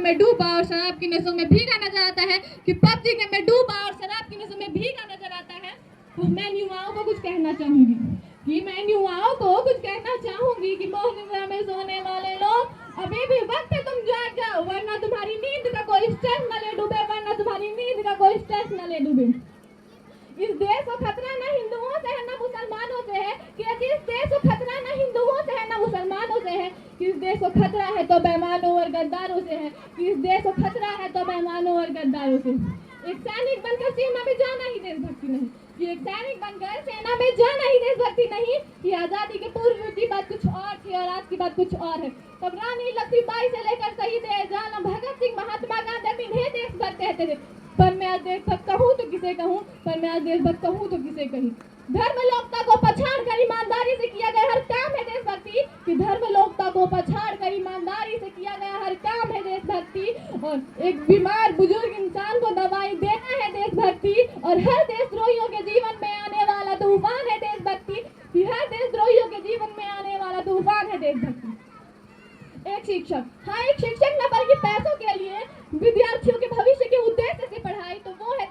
में डूबा और शराब की नशों में भीगा नजर आता है, कि पबजी गेम में डूबा और शराब की नशों में भीगा नजर आता है, तो मैं युवाओं को कुछ कहना चाहूंगी कि मोह निद्रा में सोने वाले लोग अभी भी वक्त है, तुम जाग जाओ, वरना तुम्हारी नींद का कोई स्ट्रेस न ले डूबे, इस देश को खतरा न हिंदुओं से है न मुसलमानों से है, कि इस देश को खतरा न हिंदुओं से है न मुसलमानों से है, कि इस देश को खतरा है तो बेईमानों और गद्दारों से है, कि इस देश को खतरा है तो बेईमानों और गद्दारों से। एक सैनिक बनकर सीमा में जाना ही देशभक्ति नहीं, कि एक सैनिक बनकर सेना में जाना ही देशभक्ति नहीं, कि आजादी के पूर्व की बात कुछ और थी और आज की बात कुछ और है। तब रानी लक्ष्मीबाई से लेकर शहीद आजम भगत सिंह, महात्मा गांधी इन्हें देशभक्त कहते थे, पर मैं आज देशभक्त कहूँ तो किसे कहूँ, धर्म लोकता को पछाड़ कर ईमानदारी से किया गया हर काम है देशभक्ति, कि धर्म लोकता को पछाड़ कर ईमानदारी से किया गया हर काम है देशभक्ति, और एक बीमार बुजुर्ग इंसान को दवाई देना है देशभक्ति, और हर देशद्रोहियों के जीवन में आने वाला तूफान है देशभक्ति, कि हर देशद्रोहियों के जीवन में आने वाला तूफान है देशभक्ति। एक शिक्षक न बल्कि पैसों के लिए विद्यार्थियों के भविष्य के उद्देश्य से पढ़ाई, तो वो है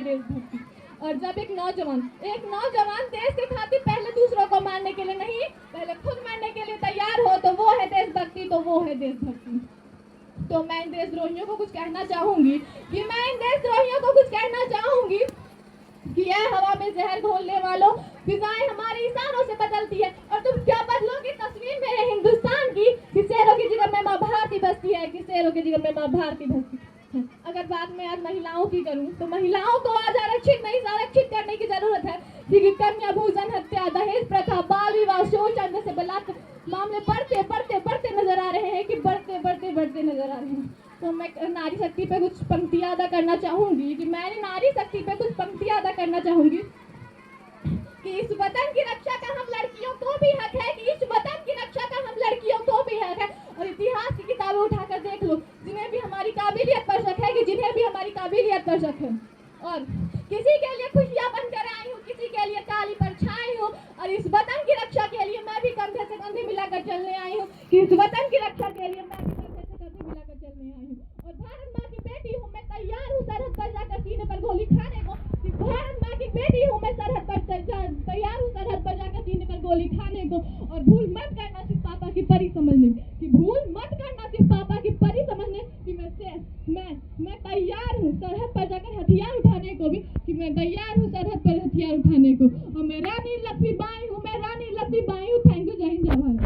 देशभक्ति। और जब एक नौजवान देश के खातिर पहले दूसरों को मारने के लिए नहीं, पहले खुद मरने के लिए तैयार हो, तो वो है देशभक्ति। तो मैं इन देशद्रोहियों को कुछ कहना चाहूंगी कि यह हवा में जहर घोलने वालों, फिजाएं हमारे इशारों से बदलती है, और तुम क्या बदलोगे तस्वीर मेरे हिंदुस्तान की, कि शेरों की जिगर में माँ भारती बसती है, अगर बात में आज महिलाओं की करूं, तो महिलाओं को आज आरक्षित नहीं संरक्षित करने की जरूरत है, क्योंकि कन्या भूषण हत्या, दहेज प्रथा, बाल विवाह, शोषण जैसे बलात्कार मामले बढ़ते नजर आ रहे हैं, तो मैं नारी शक्ति पे कुछ पंक्तियां अदा करना चाहूंगी, कि इस वतन की रक्षा का हम लड़कियों को भी हक है, और इतिहास की किताबें उठाकर देख लो, जिन्हें भी हमारी काबिलियत पर शक है, और किसी के लिए खुशियां बनकर आई हूँ, किसी के लिए काली परछाई हूँ, और इस वतन की रक्षा के लिए मैं भी कंधे से कंधे मिलाकर चलने आई हूँ, और भारत माँ की बेटी हूँ, मैं तैयार हूँ सरहद पर जाकर सीने पर गोली खाने को, कि भारत माँ की बेटी हूँ, मैं तैयार हूँ सरहद पर जाकर सीने पर गोली खाने को, और भूल मत करना सिर्फ पापा की परी समझने, कि मैं तैयार हूँ सरहद पर जाकर हथियार उठाने को भी, और मैं रानी लक्ष्मीबाई हूँ, थैंक यू, जय हिंद, जय भारत।